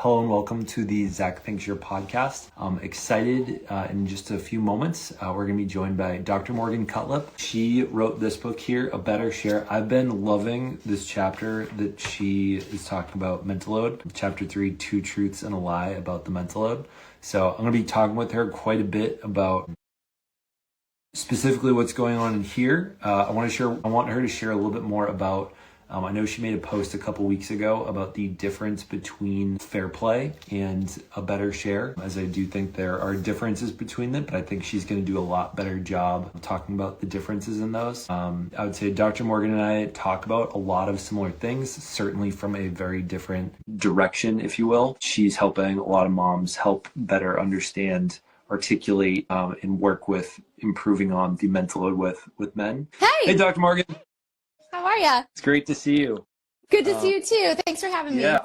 Hello and welcome to the Zach Thinks Your podcast. I'm excited in just a few moments. We're going to be joined by Dr. Morgan Cutlip. She wrote this book here, A Better Share. I've been loving this chapter that she is talking about mental load. Chapter 3, 2 Truths and a Lie about the mental load. So I'm going to be talking with her quite a bit about specifically what's going on in here. I want her to share a little bit more about I know she made a post a couple weeks ago about the difference between fair play and a better share, as I do think there are differences between them, but I think she's going to do a lot better job of talking about the differences in those. I would say Dr. Morgan and I talk about a lot of similar things, certainly from a very different direction, if you will. She's helping a lot of moms help better understand, articulate, and work with improving on the mental load with men. Hey, Dr. Morgan. How are ya? It's great to see you. Good to see you too. Thanks for having me. Yeah,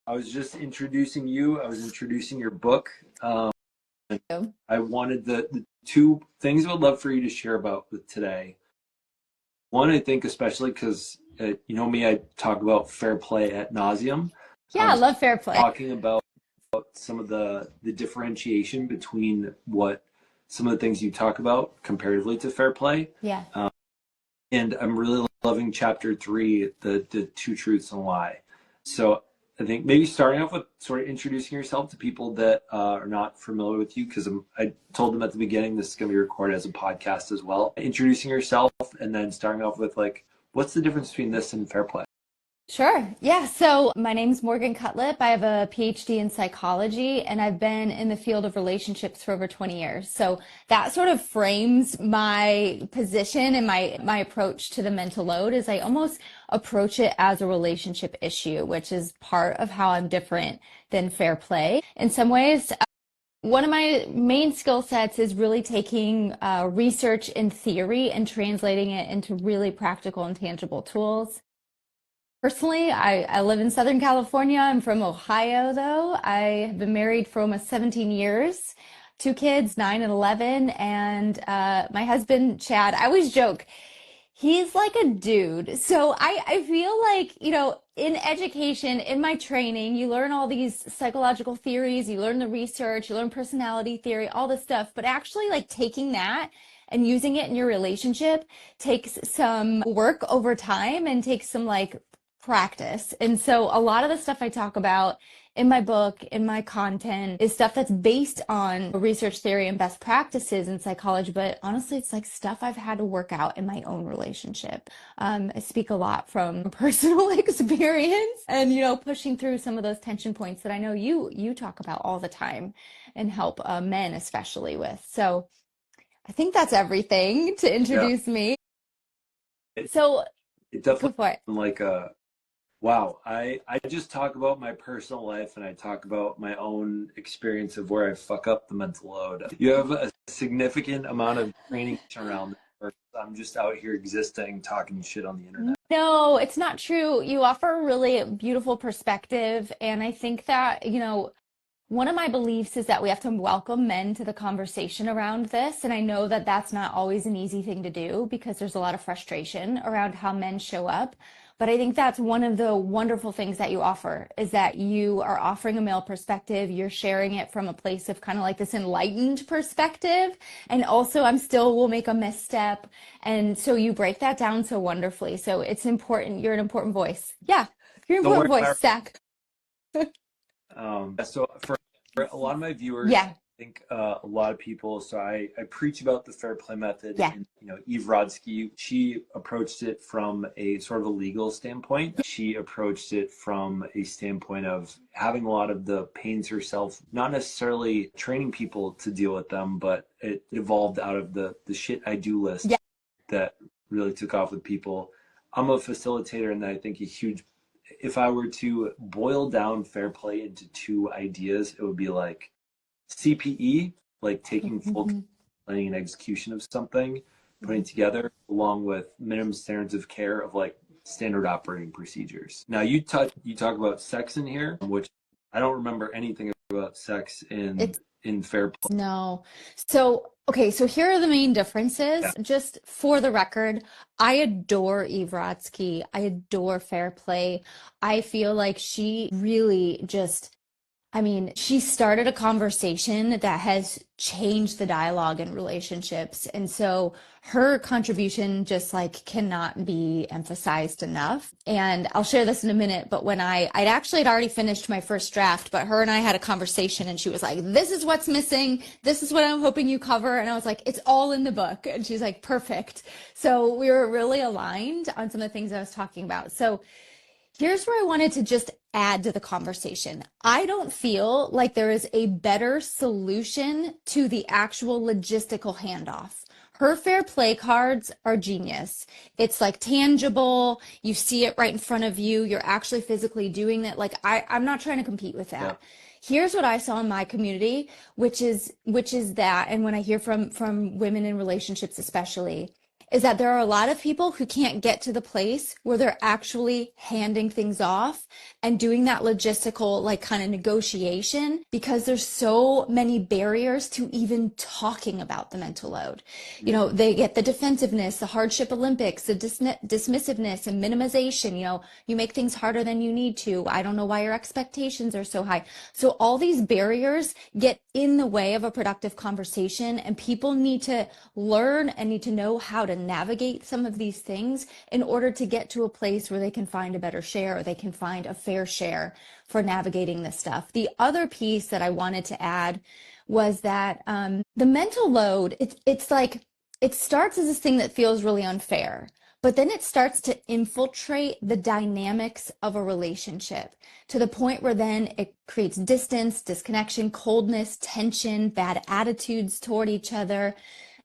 I was just introducing you. I was introducing your book. I wanted the two things I would love for you to share about with today. One, I think especially because you know me, I talk about fair play ad nauseum. Yeah, I love fair play. Talking about some of the differentiation between what some of the things you talk about comparatively to fair play. Yeah. And I'm really loving chapter 3, the 2 truths and a lie. So I think maybe starting off with sort of introducing yourself to people that are not familiar with you, because I told them at the beginning this is going to be recorded as a podcast as well. Introducing yourself and then starting off with what's the difference between this and fair play? Sure. Yeah. So my name's Morgan Cutlip. I have a PhD in psychology, and I've been in the field of relationships for over 20 years. So that sort of frames my position and my approach to the mental load is I almost approach it as a relationship issue, which is part of how I'm different than fair play. In some ways, one of my main skill sets is really taking research and theory and translating it into really practical and tangible tools. Personally, I live in Southern California. I'm from Ohio, though. I have been married for almost 17 years, 2 kids, 9 and 11, and my husband, Chad, I always joke, he's like a dude. So I feel like, in education, in my training, you learn all these psychological theories, you learn the research, you learn personality theory, all this stuff, but actually taking that and using it in your relationship takes some work over time and takes some practice. And so a lot of the stuff I talk about in my book, in my content, is stuff that's based on research theory and best practices in psychology. But honestly, it's stuff I've had to work out in my own relationship. I speak a lot from personal experience and, pushing through some of those tension points that I know you talk about all the time and help men especially with. So I think that's everything to introduce me. So it definitely go for it. Wow, I just talk about my personal life and I talk about my own experience of where I fuck up the mental load. You have a significant amount of training around this. I'm just out here existing, talking shit on the internet. No, it's not true. You offer a really beautiful perspective. And I think that, one of my beliefs is that we have to welcome men to the conversation around this. And I know that that's not always an easy thing to do because there's a lot of frustration around how men show up. But I think that's one of the wonderful things that you offer is that you are offering a male perspective. You're sharing it from a place of kind of this enlightened perspective. And also I'm still will make a misstep. And so you break that down so wonderfully. So it's important. You're an important voice. Yeah. You're an important voice, Zach. So for a lot of my viewers, yeah. I think a lot of people, so I preach about the fair play method. Yeah. And, Eve Rodsky, she approached it from a sort of a legal standpoint. She approached it from a standpoint of having a lot of the pains herself, not necessarily training people to deal with them, but it evolved out of the shit I do list that really took off with people. I'm a facilitator, and I think if I were to boil down fair play into 2 ideas, it would be CPE, taking full planning and execution of something, putting together, along with minimum standards of care of standard operating procedures. Now you talk about sex in here, which I don't remember anything about sex in fair play. No. So, okay, so here are the main differences. Yeah. Just for the record, I adore Eve Rodsky. I adore fair play. I feel like she really just I mean, she started a conversation that has changed the dialogue in relationships. And so her contribution just like cannot be emphasized enough. And I'll share this in a minute, but when I'd actually had already finished my first draft, but her and I had a conversation and she was like, this is what's missing. This is what I'm hoping you cover. And I was like, it's all in the book. And she's like, perfect. So we were really aligned on some of the things I was talking about. So here's where I wanted to just add to the conversation. I don't feel like there is a better solution to the actual logistical handoff. Her fair play cards are genius. It's like tangible. You see it right in front of you. You're actually physically doing it. Like I'm not trying to compete with Yeah. that. Here's what I saw in my community, which is that, and when I hear from women in relationships especially, is that there are a lot of people who can't get to the place where they're actually handing things off and doing that logistical, like kind of negotiation because there's so many barriers to even talking about the mental load. You know, they get the defensiveness, the hardship Olympics, the dismissiveness and minimization. You know, you make things harder than you need to. I don't know why your expectations are so high. So all these barriers get in the way of a productive conversation, and people need to learn and need to know how to navigate some of these things in order to get to a place where they can find a better share or they can find a fair share for navigating this stuff. The other piece that I wanted to add was that the mental load, it's like it starts as this thing that feels really unfair, but then it starts to infiltrate the dynamics of a relationship to the point where then it creates distance, disconnection, coldness, tension, bad attitudes toward each other.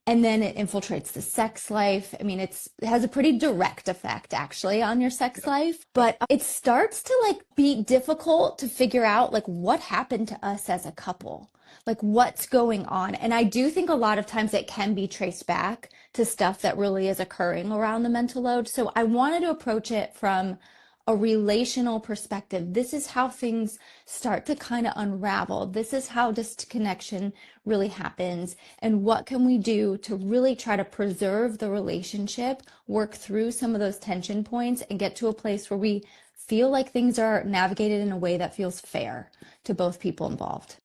And then it infiltrates the sex life. I mean, it has a pretty direct effect actually on your sex Yeah. life, but it starts to like be difficult to figure out like what happened to us as a couple, like what's going on. And I do think a lot of times it can be traced back to stuff that really is occurring around the mental load. So I wanted to approach it from a relational perspective. This is how things start to kind of unravel. This is how disconnection really happens. And what can we do to really try to preserve the relationship, work through some of those tension points, and get to a place where we feel like things are navigated in a way that feels fair to both people involved.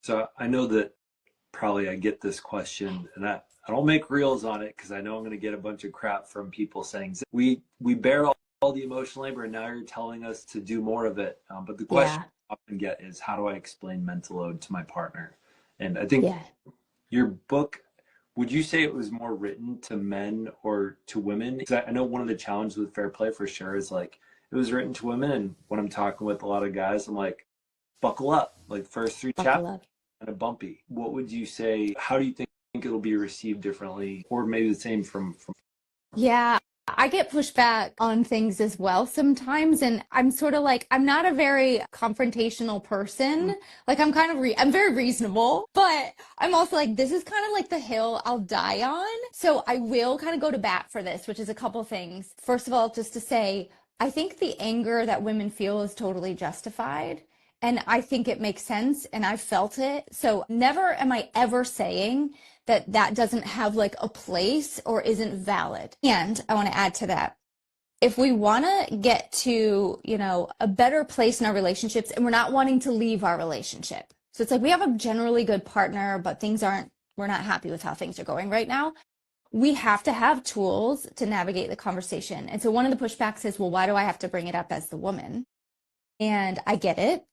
So I know that probably I get this question, and I don't make reels on it because I know I'm going to get a bunch of crap from people saying we bear all the emotional labor, and now you're telling us to do more of it. But the question Yeah, I often get is, how do I explain mental load to my partner? And I think yeah. your book, would you say it was more written to men or to women? Because I know one of the challenges with Fair Play for sure is like it was written to women, and when I'm talking with a lot of guys, I'm like, buckle up. Like first three chapters Buckle up. kind of bumpy. What would you say? How do you think it'll be received differently, or maybe the same from? Yeah, I get pushback on things as well sometimes, and I'm sort of like I'm not a very confrontational person. Like I'm very reasonable, but I'm also like this is kind of like the hill I'll die on. So I will kind of go to bat for this, which is a couple things. First of all, just to say, I think the anger that women feel is totally justified. And I think it makes sense, and I felt it. So never am I ever saying that that doesn't have like a place or isn't valid. And I want to add to that. If we want to get to, you know, a better place in our relationships and we're not wanting to leave our relationship. So it's like we have a generally good partner, but we're not happy with how things are going right now. We have to have tools to navigate the conversation. And so one of the pushbacks is, well, why do I have to bring it up as the woman? And I get it.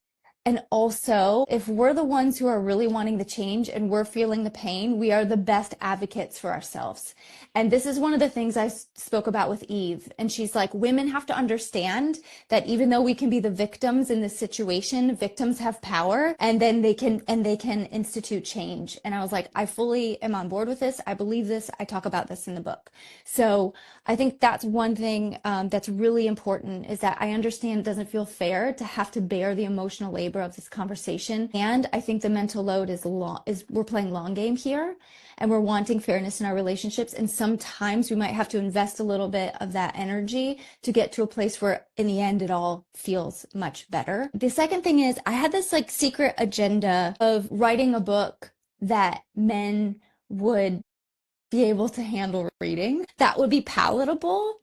And also, if we're the ones who are really wanting the change and we're feeling the pain, we are the best advocates for ourselves. And this is one of the things I spoke about with Eve. And she's like, women have to understand that even though we can be the victims in this situation, victims have power and then they can institute change. And I was like, I fully am on board with this. I believe this. I talk about this in the book. So I think that's one thing that's really important is that I understand it doesn't feel fair to have to bear the emotional labor of this conversation. And I think the mental load is we're playing long game here and we're wanting fairness in our relationships. And sometimes we might have to invest a little bit of that energy to get to a place where in the end it all feels much better. The second thing is I had this like secret agenda of writing a book that men would be able to handle reading that would be palatable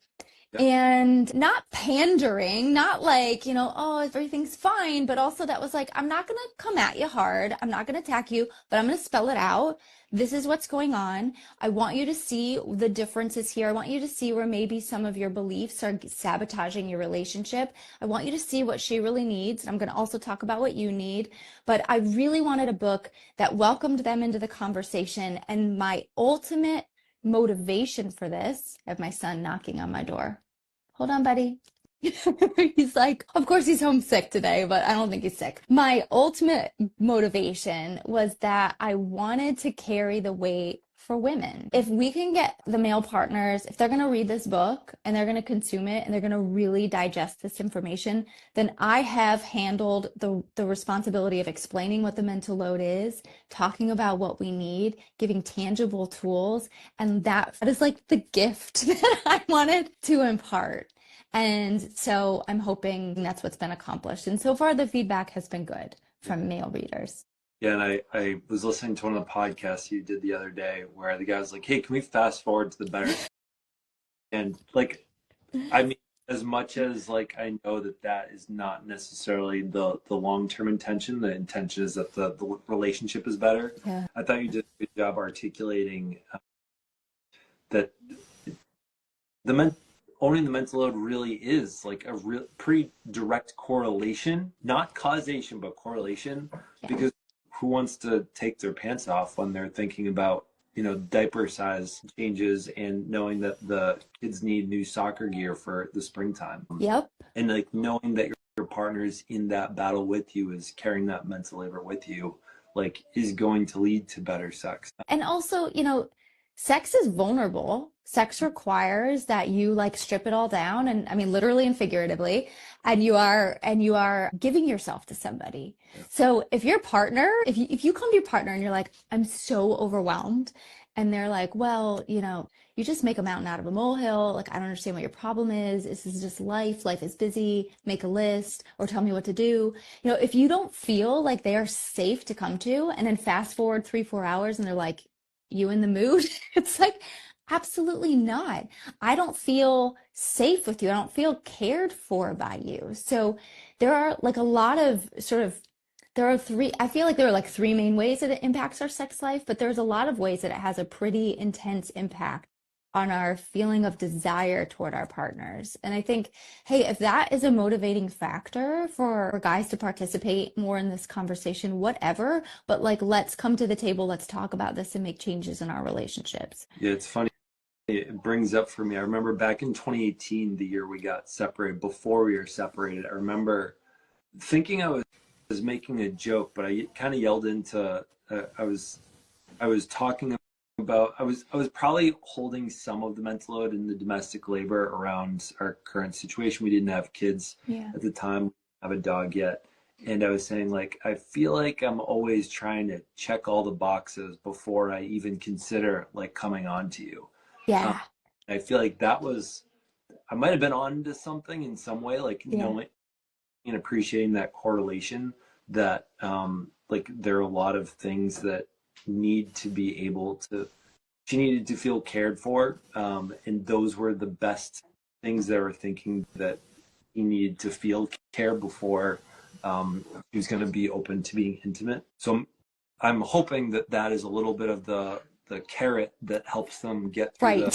and not pandering, not like, oh, everything's fine, but also that was like, I'm not going to come at you hard. I'm not going to attack you, but I'm going to spell it out. This is what's going on. I want you to see the differences here. I want you to see where maybe some of your beliefs are sabotaging your relationship. I want you to see what she really needs. And I'm going to also talk about what you need. But I really wanted a book that welcomed them into the conversation. And my ultimate motivation for this, I have my son knocking on my door. Hold on, buddy. He's like, of course he's homesick today, but I don't think he's sick. My ultimate motivation was that I wanted to carry the weight for women. If we can get the male partners, if they're going to read this book and they're going to consume it and they're going to really digest this information, then I have handled the responsibility of explaining what the mental load is, talking about what we need, giving tangible tools. And that is like the gift that I wanted to impart. And so I'm hoping that's what's been accomplished. And so far, the feedback has been good from male readers. Yeah, and I was listening to one of the podcasts you did the other day where the guy was like, "Hey, can we fast forward to the better?" And like, I mean, as much as like I know that that is not necessarily the long-term intention. The intention is that the relationship is better. Yeah. I thought you did a good job articulating that owning the mental load really is like a real pretty direct correlation, not causation, but correlation. Yeah. Because who wants to take their pants off when they're thinking about, diaper size changes and knowing that the kids need new soccer gear for the springtime? Yep. And like knowing that your partner is in that battle with you, is carrying that mental labor with you, like is going to lead to better sex. And also, sex is vulnerable. Sex requires that you like strip it all down, and I mean literally and figuratively, and you are giving yourself to somebody. Yeah. So if your partner, if you come to your partner and you're like, I'm so overwhelmed, and they're like, well, you just make a mountain out of a molehill. Like, I don't understand what your problem is. This is just life. Life is busy. Make a list or tell me what to do. If you don't feel like they are safe to come to, and then fast forward 3-4 hours and they're like, you in the mood? It's like, absolutely not. I don't feel safe with you. I don't feel cared for by you. So there are like a lot of I feel like there are like three main ways that it impacts our sex life, but there's a lot of ways that it has a pretty intense impact on our feeling of desire toward our partners. And I think, hey, if that is a motivating factor for guys to participate more in this conversation, whatever, but like, let's come to the table, let's talk about this and make changes in our relationships. Yeah, it's funny. It brings up for me, I remember back in 2018, the year we got separated, before we were separated, I remember thinking I was making a joke, but I kind of yelled into, I was talking about, I was probably holding some of the mental load in the domestic labor around our current situation. We didn't have kids at the time, have a dog yet. And I was saying, like, I feel like I'm always trying to check all the boxes before I even consider like coming on to you. Yeah. I feel like I might have been on to something in some way, like, knowing and appreciating that correlation that, like, there are a lot of things that need to be able to, she needed to feel cared for. And those were the best things that were thinking that he needed to feel care before he was going to be open to being intimate. So I'm hoping that that is a little bit of the carrot that helps them get through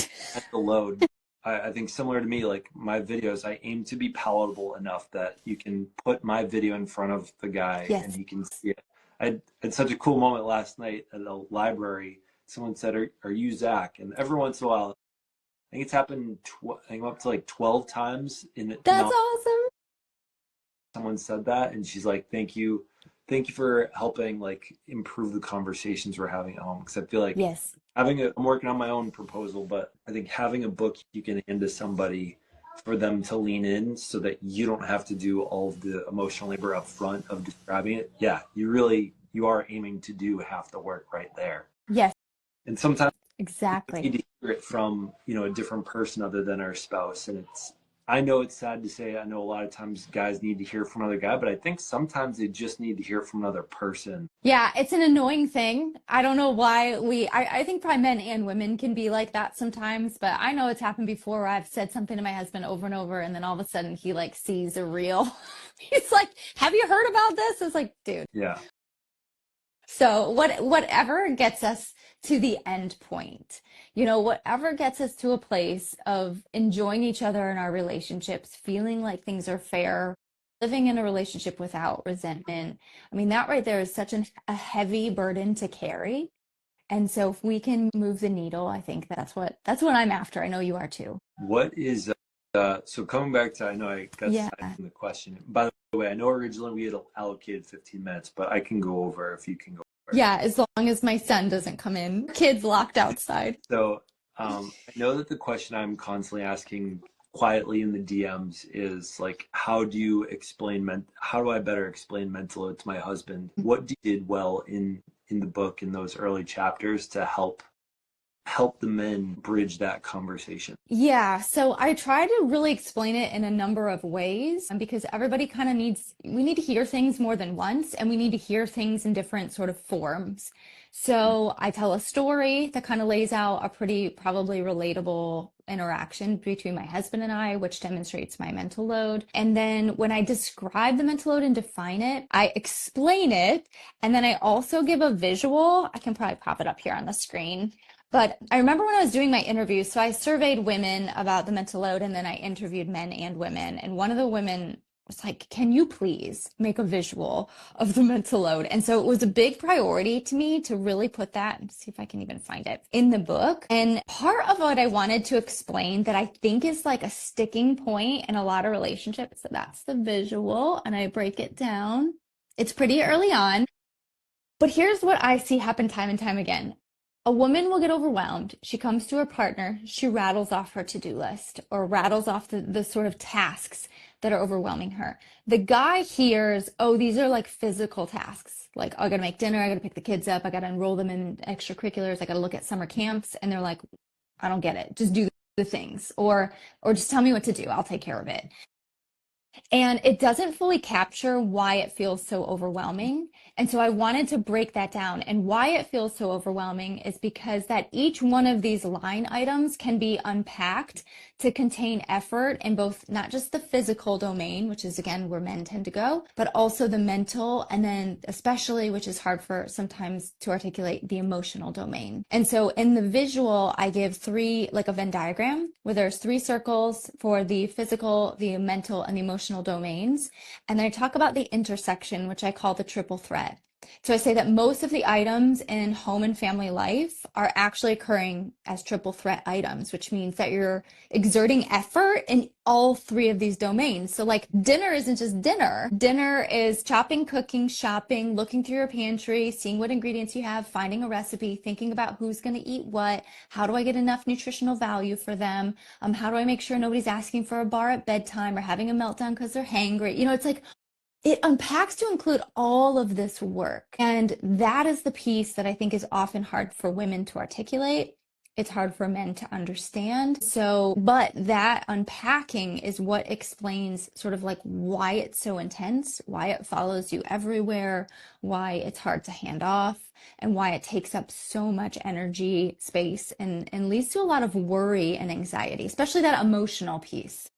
the load. I think similar to me, like my videos, I aim to be palatable enough that you can put my video in front of the guy and he can see it. I had such a cool moment last night at a library. Someone said, are you Zach? And every once in a while, I think it's happened, I think up to like 12 times. That's awesome. Someone said that, and she's like, thank you for helping like improve the conversations we're having at home. Because I feel like I'm working on my own proposal, but I think having a book you can hand to somebody for them to lean in so that you don't have to do all of the emotional labor up front of describing it. Yeah, you are aiming to do half the work right there. Yes. And sometimes exactly we need to hear it from, a different person other than our spouse. And I know it's sad to say, I know a lot of times guys need to hear from another guy, but I think sometimes they just need to hear from another person. Yeah, it's an annoying thing. I don't know why I think probably men and women can be like that sometimes, but I know it's happened before where I've said something to my husband over and over, and then all of a sudden he like sees a reel. He's like, "Have you heard about this?" It's like, dude. Yeah. So whatever gets us to the end point, whatever gets us to a place of enjoying each other in our relationships, feeling like things are fair, living in a relationship without resentment. I mean, that right there is such a heavy burden to carry. And so if we can move the needle, I think that's what I'm after. I know you are too. What is so coming back to, I know I got Yeah. side from the question. By the way, I know originally we had allocated 15 minutes, but I can go over if you can go over. Yeah, as long as my son doesn't come in. Kids locked outside. So I know that the question I'm constantly asking quietly in the DMs is like, how do I better explain mental load to my husband? What did well in the book in those early chapters to help the men bridge that conversation? Yeah, so I try to really explain it in a number of ways because everybody kind of we need to hear things more than once and we need to hear things in different sort of forms. So I tell a story that kind of lays out a pretty probably relatable interaction between my husband and I, which demonstrates my mental load. And then when I describe the mental load and define it, I explain it. And then I also give a visual. I can probably pop it up here on the screen. But I remember when I was doing my interviews, so I surveyed women about the mental load and then I interviewed men and women. And one of the women was like, "Can you please make a visual of the mental load?" And so it was a big priority to me to really put that, and see if I can even find it in the book. And part of what I wanted to explain that I think is like a sticking point in a lot of relationships, so that's the visual, and I break it down. It's pretty early on. But here's what I see happen time and time again. A woman will get overwhelmed. She comes to her partner, she rattles off her to-do list or rattles off the sort of tasks that are overwhelming her. The guy hears, oh, these are like physical tasks. Like, oh, I gotta make dinner, I gotta pick the kids up, I gotta enroll them in extracurriculars, I gotta look at summer camps. And they're like, I don't get it. Just do the things. Or just tell me what to do. I'll take care of it. And it doesn't fully capture why it feels so overwhelming. And so I wanted to break that down. And why it feels so overwhelming is because that each one of these line items can be unpacked to contain effort in both not just the physical domain, which is again where men tend to go, but also the mental, and then especially, which is hard for sometimes to articulate, the emotional domain. And so in the visual, I give three, like a Venn diagram, where there's three circles for the physical, the mental, and the emotional domains. And then I talk about the intersection, which I call the triple threat. So I say that most of the items in home and family life are actually occurring as triple threat items, which means that you're exerting effort in all three of these domains. So like dinner isn't just dinner. Dinner is chopping, cooking, shopping, looking through your pantry, seeing what ingredients you have, finding a recipe, thinking about who's going to eat what, how do I get enough nutritional value for them, how do I make sure nobody's asking for a bar at bedtime or having a meltdown because they're hangry. It's like it unpacks to include all of this work. And that is the piece that I think is often hard for women to articulate. It's hard for men to understand. So, but that unpacking is what explains sort of like why it's so intense, why it follows you everywhere, why it's hard to hand off, and why it takes up so much energy, space, and leads to a lot of worry and anxiety, especially that emotional piece.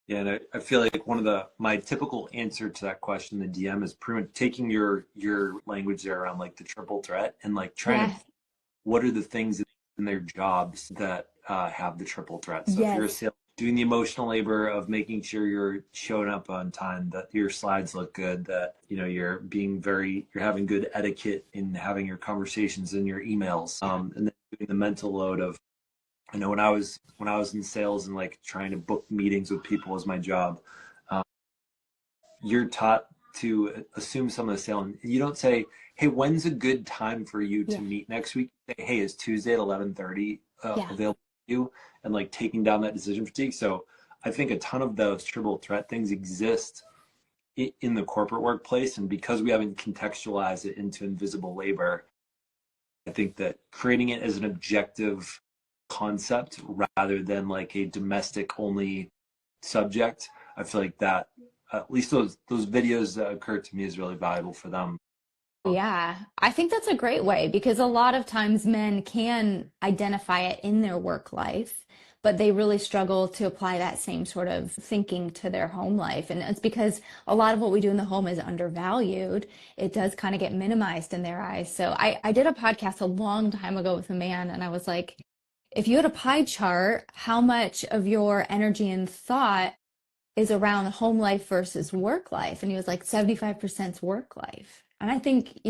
Yeah, and I feel like my typical answer to that question in the DM is pretty much taking your language there around like the triple threat and like trying to, Yes. what are the things in their jobs that have the triple threat. So if you're a Yes. sales, doing the emotional labor of making sure you're showing up on time, that your slides look good, that you're having good etiquette in having your conversations in your emails, and then doing the mental load of, I know when I was in sales and like trying to book meetings with people was my job. Um, you're taught to assume some of the sale, and you don't say, "Hey, when's a good time for you to Yeah. meet next week?" You say, "Hey, is Tuesday at 11:30 Yeah. available to you?" And like taking down that decision fatigue. So I think a ton of those triple threat things exist in the corporate workplace, and because we haven't contextualized it into invisible labor, I think that creating it as an objective concept rather than like a domestic only subject, I feel like that, at least those videos that occur to me, is really valuable for them. Yeah, I think that's a great way because a lot of times men can identify it in their work life, but they really struggle to apply that same sort of thinking to their home life. And it's because a lot of what we do in the home is undervalued. It does kind of get minimized in their eyes. So I did a podcast a long time ago with a man, and I was like, if you had a pie chart, how much of your energy and thought is around home life versus work life? And he was like 75% work life. And I think,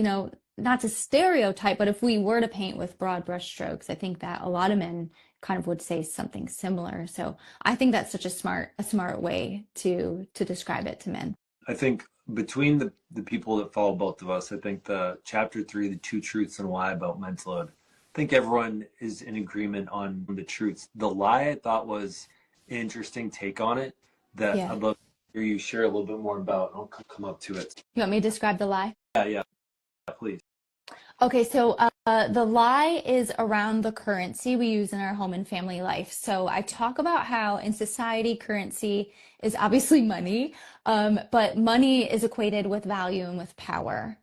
not to stereotype, but if we were to paint with broad brushstrokes, I think that a lot of men kind of would say something similar. So I think that's such a smart way to describe it to men. I think between the people that follow both of us, I think the chapter 3, the two truths and a lie about mental load, I think everyone is in agreement on the truths. The lie, I thought, was an interesting take on it that Yeah. I'd love to hear you share a little bit more about. I'll come up to it. You want me to describe the lie? Yeah, yeah, please. Okay, so the lie is around the currency we use in our home and family life. So I talk about how in society, currency is obviously money, but money is equated with value and with power.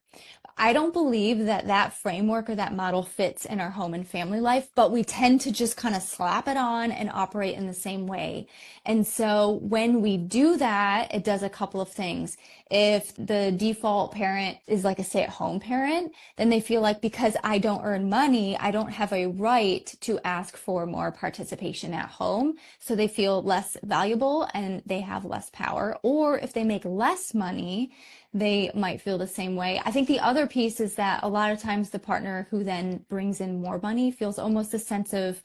I don't believe that that framework or that model fits in our home and family life, but we tend to just kind of slap it on and operate in the same way. And so when we do that, it does a couple of things. If the default parent is like a stay-at-home parent, then they feel like because I don't earn money, I don't have a right to ask for more participation at home. So they feel less valuable and they have less power. Or if they make less money, they might feel the same way. I think the other piece is that a lot of times the partner who then brings in more money feels almost a sense of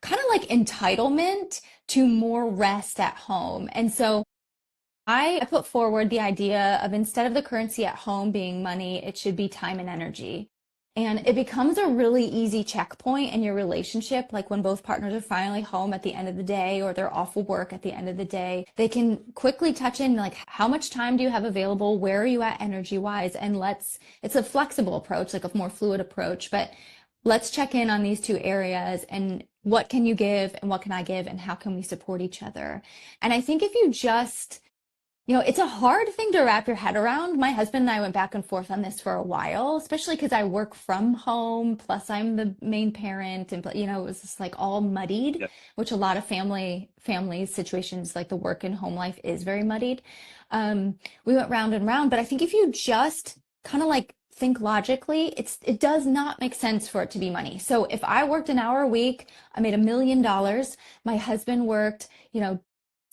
kind of like entitlement to more rest at home. And so I put forward the idea of instead of the currency at home being money, it should be time and energy. And it becomes a really easy checkpoint in your relationship. Like when both partners are finally home at the end of the day or they're off of work at the end of the day, they can quickly touch in like, how much time do you have available? Where are you at energy wise? And it's a flexible approach, like a more fluid approach, but let's check in on these two areas and what can you give and what can I give and how can we support each other? And I think if you just it's a hard thing to wrap your head around. My husband and I went back and forth on this for a while, especially because I work from home, plus I'm the main parent, and it was just like all muddied, Yeah, which a lot of family situations like the work and home life is very muddied. We went round and round, but I think if you just kind of like think logically, it does not make sense for it to be money. So if I worked an hour a week, I made $1 million. My husband worked,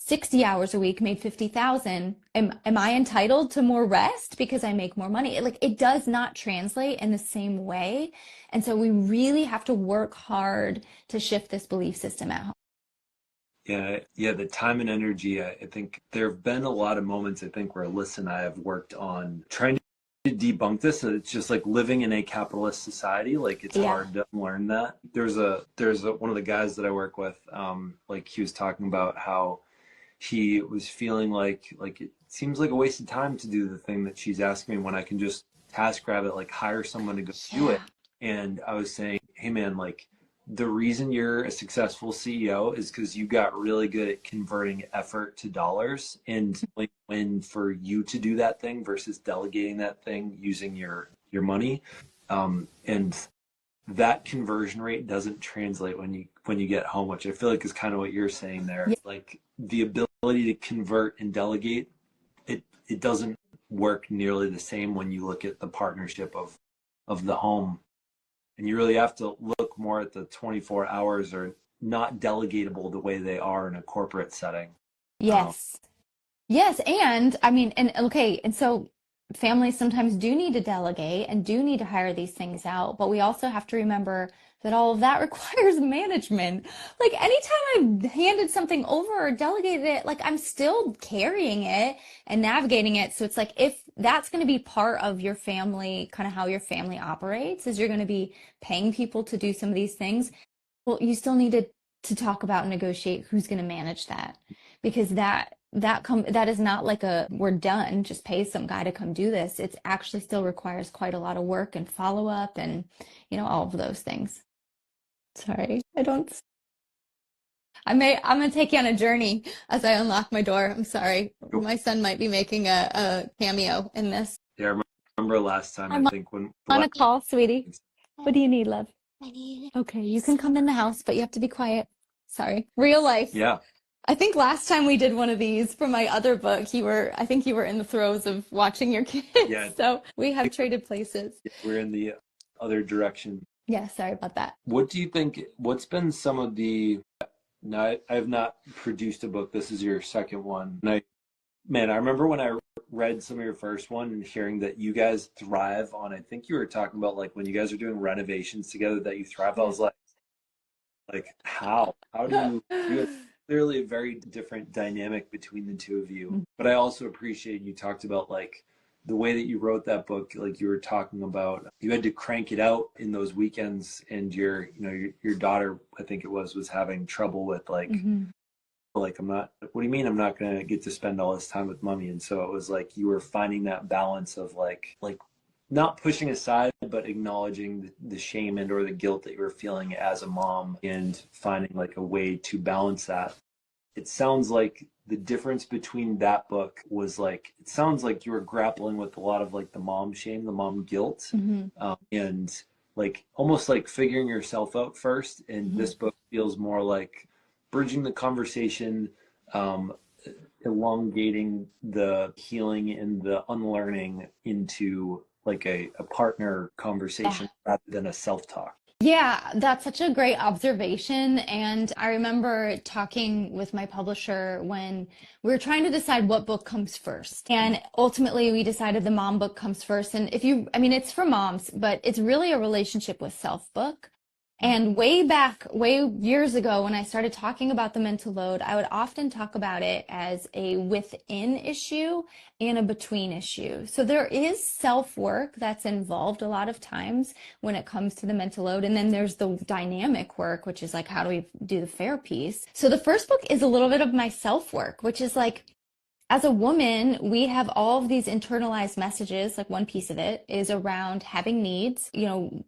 60 hours a week, made 50,000. Am I entitled to more rest because I make more money? It does not translate in the same way. And so we really have to work hard to shift this belief system at home. yeah, yeah. The time and energy. I think there have been a lot of moments, I think, where Alyssa and I have worked on trying to debunk this. It's just like living in a capitalist society. Like it's Yeah. hard to learn that. There's one of the guys that I work with. Like he was talking about how he was feeling like it seems like a waste of time to do the thing that she's asking me when I can just task grab it, like hire someone to go do it. Yeah. And I was saying, hey man, like the reason you're a successful CEO is because you got really good at converting effort to dollars, and when for you to do that thing versus delegating that thing using your money, and that conversion rate doesn't translate when you get home, which I feel like is kind of what you're saying there. Yeah. Like the ability to convert and delegate, it doesn't work nearly the same when you look at the partnership of the home. And you really have to look more at the 24 hours are not delegatable the way they are in a corporate setting. Um, Yes. Yes, and I mean, and okay, and so families sometimes do need to delegate and do need to hire these things out, but we also have to remember that all of that requires management. Like anytime I've handed something over or delegated it, like I'm still carrying it and navigating it. So it's like if that's going to be part of your family, kind of how your family operates, is you're going to be paying people to do some of these things. Well, you still need to talk about and negotiate who's going to manage that because that is not like a we're done, just pay some guy to come do this. It actually still requires quite a lot of work and follow up and all of those things. Sorry, I don't. I'm gonna take you on a journey as I unlock my door. I'm sorry. Go. My son might be making a cameo in this. Yeah, I remember last time, I I'm think when the on last a call, sweetie. What do you need, love? Okay, you can come in the house, but you have to be quiet. Sorry. Real life. yeah, I think last time we did one of these for my other book, I think you were in the throes of watching your kids. yeah, So we have traded places. we're in the other direction. Yeah, sorry about that. What do you think, what's been some of the, now I have not produced a book. This is your second one. And man, I remember when I read some of your first one and hearing that you guys thrive on, I think you were talking about like when you guys are doing renovations together that you thrive. I Yeah. was like how do you have clearly a very different dynamic between the two of you. But I also appreciate you talked about like the way that you wrote that book, like you were talking about you had to crank it out in those weekends and your daughter, I think it was having trouble with Mhm. like I'm not, what do you mean I'm not going to get to spend all this time with mommy? And so it was like you were finding that balance of like not pushing aside but acknowledging the shame and or the guilt that you were feeling as a mom and finding like a way to balance that. It sounds like the difference between that book was like it sounds like you were grappling with a lot of like the mom shame, the mom guilt, Mhm. and like almost like figuring yourself out first. And Mhm. this book feels more like bridging the conversation, um, elongating the healing and the unlearning into like a partner Yeah. conversation rather than a self-talk. Yeah, that's such a great observation. And I remember talking with my publisher when we were trying to decide what book comes first. And ultimately, we decided the mom book comes first. And I mean, it's for moms, but it's really a relationship with self book. And way back, way years ago, when I started talking about the mental load, I would often talk about it as a within issue and a between issue. So there is self work that's involved a lot of times when it comes to the mental load. And then there's the dynamic work, which is like, how do we do the fair piece? So the first book is a little bit of my self work, which is like, as a woman, we have all of these internalized messages. Like one piece of it is around having needs,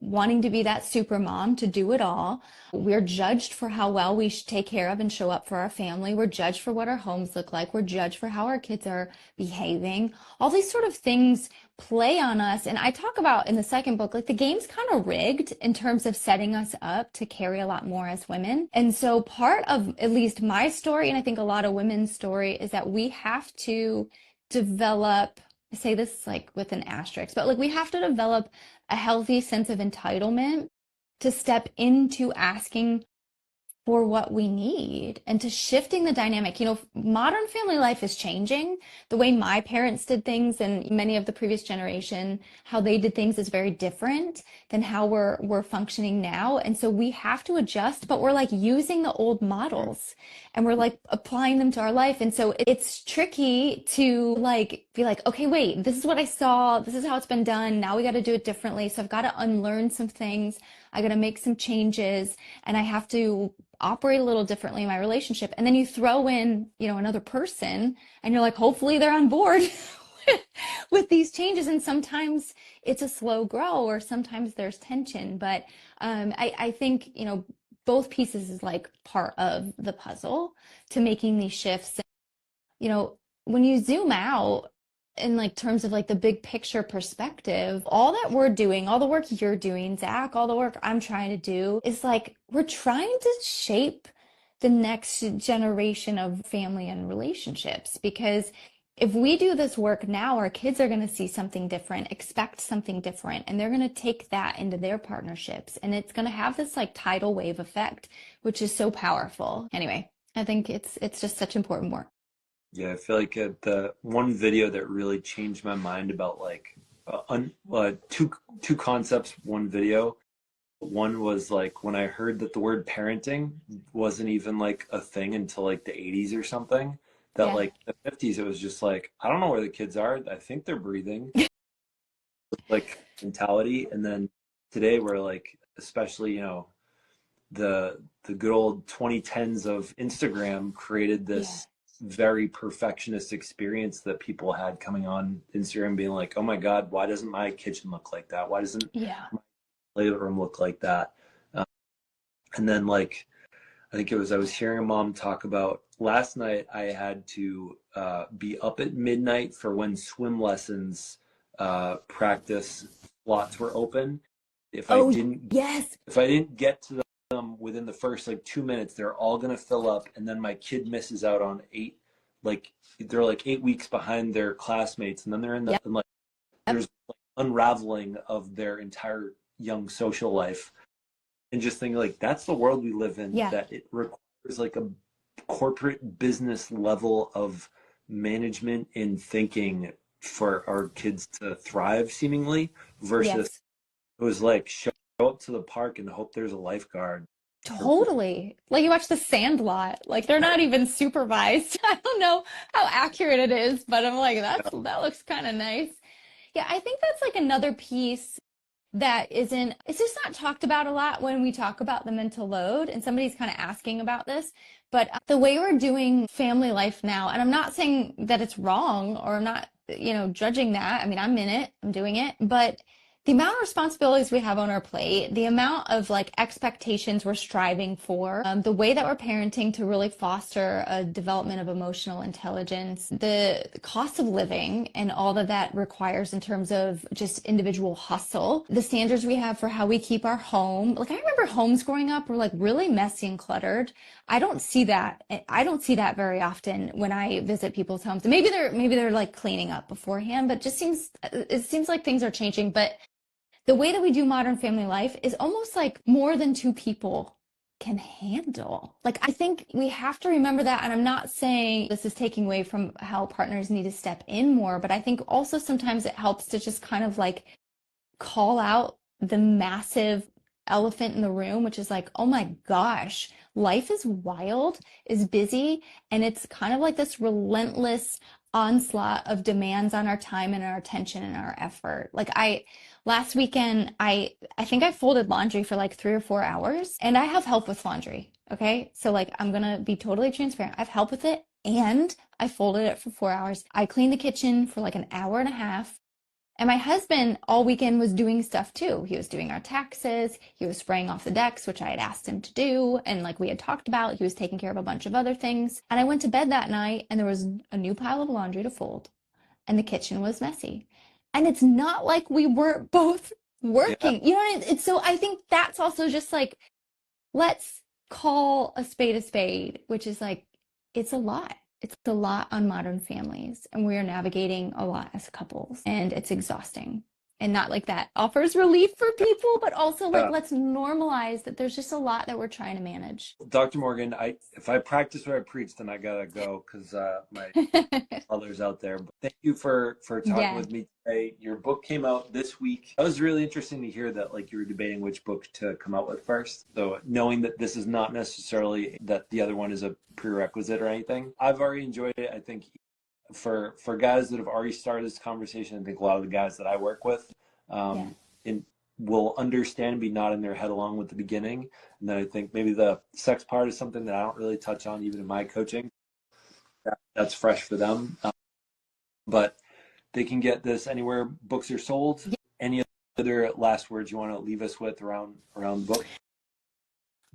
wanting to be that super mom to do it all. We're judged for how well we take care of and show up for our family. We're judged for what our homes look like. We're judged for how our kids are behaving. All these sort of things play on us. And I talk about in the second book, like the game's kind of rigged in terms of setting us up to carry a lot more as women. And so part of at least my story, and I think a lot of women's story, is that we have to develop, I say this like with an asterisk, but like we have to develop a healthy sense of entitlement to step into asking for what we need and to shifting the dynamic. Modern family life is changing. The way my parents did things and many of the previous generation, how they did things is very different than how we're functioning now. And so we have to adjust, but we're like using the old models and we're like applying them to our life. And so it's tricky to like be like, okay, wait, this is what I saw. This is how it's been done. Now we got to do it differently. So I've got to unlearn some things. I got to make some changes and I have to operate a little differently in my relationship. And then you throw in, another person and you're like, hopefully they're on board with these changes. And sometimes it's a slow grow or sometimes there's tension. But I think, both pieces is like part of the puzzle to making these shifts. When you zoom out in like terms of like the big picture perspective, all that we're doing, all the work you're doing, Zach, all the work I'm trying to do is like we're trying to shape the next generation of family and relationships. Because if we do this work now, our kids are going to see something different, expect something different, and they're going to take that into their partnerships. And it's going to have this like tidal wave effect, which is so powerful. Anyway, I think it's just such important work. Yeah, I feel like the one video that really changed my mind about like two concepts. One video, one was like when I heard that the word parenting wasn't even like a thing until like the 80s or something. That Yeah. like the 50s, it was just like I don't know where the kids are. I think they're breathing, like mentality. And then today we're like, especially the good old 2010s of Instagram created Yeah. this very perfectionist experience that people had coming on Instagram being like, oh my God, why doesn't my kitchen look like that? Why doesn't Yeah. my living room look like that? And then like I think it was I was hearing a mom talk about last night. I had to be up at midnight for when swim lessons practice slots were open. If I Oh, didn't yes. if I didn't get to them within the first like 2 minutes, they're all gonna fill up, and then my kid misses out on eight. Like they're like 8 weeks behind their classmates, and then they're in the Yep. and like there's like unraveling of their entire young social life, and just thinking like that's the world we live in. Yeah. That it requires like a corporate business level of management and thinking for our kids to thrive, seemingly, versus Yes. it was like show up to the park and hope there's a lifeguard. Totally. Like you watch The Sandlot. Like they're not even supervised. I don't know how accurate it is, but I'm like, that looks kind of nice. Yeah, I think that's like another piece that isn't, it's just not talked about a lot when we talk about the mental load. And somebody's kind of asking about this, but the way we're doing family life now, and I'm not saying that it's wrong or I'm not, judging that. I mean, I'm in it, I'm doing it, but the amount of responsibilities we have on our plate, the amount of like expectations we're striving for, the way that we're parenting to really foster a development of emotional intelligence, the cost of living and all that that requires in terms of just individual hustle, the standards we have for how we keep our home. Like I remember homes growing up were like really messy and cluttered. I don't see that. I don't see that very often when I visit people's homes. Maybe they're like cleaning up beforehand, but it seems like things are changing. But the way that we do modern family life is almost like more than two people can handle. Like, I think we have to remember that. And I'm not saying this is taking away from how partners need to step in more, but I think also sometimes it helps to just kind of like call out the massive elephant in the room, which is like, oh my gosh, life is wild, is busy, and it's kind of like this relentless onslaught of demands on our time and our attention and our effort. Like last weekend, I think I folded laundry for like 3 or 4 hours, and I have help with laundry. Okay. So like I'm gonna be totally transparent. I have help with it and I folded it for 4 hours. I cleaned the kitchen for like an hour and a half. And my husband all weekend was doing stuff too. He was doing our taxes. He was spraying off the decks, which I had asked him to do. And like we had talked about, he was taking care of a bunch of other things. And I went to bed that night and there was a new pile of laundry to fold and the kitchen was messy. And it's not like we weren't both Yeah. working. It's so I think that's also just like, let's call a spade, which is like, it's a lot. It's a lot on modern families, and we are navigating a lot as couples, and it's exhausting. And not like that offers relief for people, but also like Yeah. let's normalize that there's just a lot that we're trying to manage. Dr. Morgan, I if I practice what I preach, then I gotta go because my others out there. But thank you for talking Yeah. with me today. Your book came out this week. That was really interesting to hear that like you were debating which book to come out with first. So knowing that this is not necessarily that the other one is a prerequisite or anything. I've already enjoyed it. I think for guys that have already started this conversation, I think a lot of the guys that I work with Yeah. in will understand and be nodding their head along with the beginning. And then I think maybe the sex part is something that I don't really touch on even in my coaching. That's fresh for them. But they can get this anywhere books are sold. Yeah. Any other last words you want to leave us with around the book?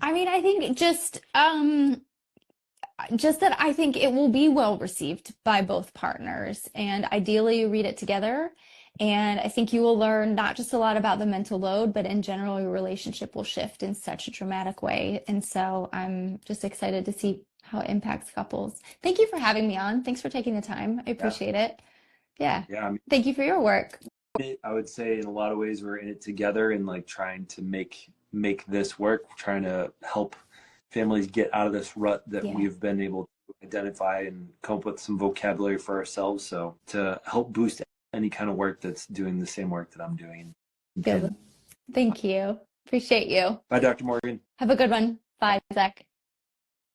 I mean, I think just that I think it will be well received by both partners. And ideally, you read it together. And I think you will learn not just a lot about the mental load, but in general, your relationship will shift in such a dramatic way. And so I'm just excited to see how it impacts couples. Thank you for having me on. Thanks for taking the time. I Yeah. appreciate it. Yeah. Yeah. I mean, Thank you for your work. I would say in a lot of ways we're in it together and like trying to make this work, trying to help families get out of this rut that Yeah. we've been able to identify and come up with some vocabulary for ourselves. So to help boost any kind of work that's doing the same work that I'm doing. Feel And the- Thank you. Appreciate you. bye, Dr. Morgan. Have a good one. Bye, Zach.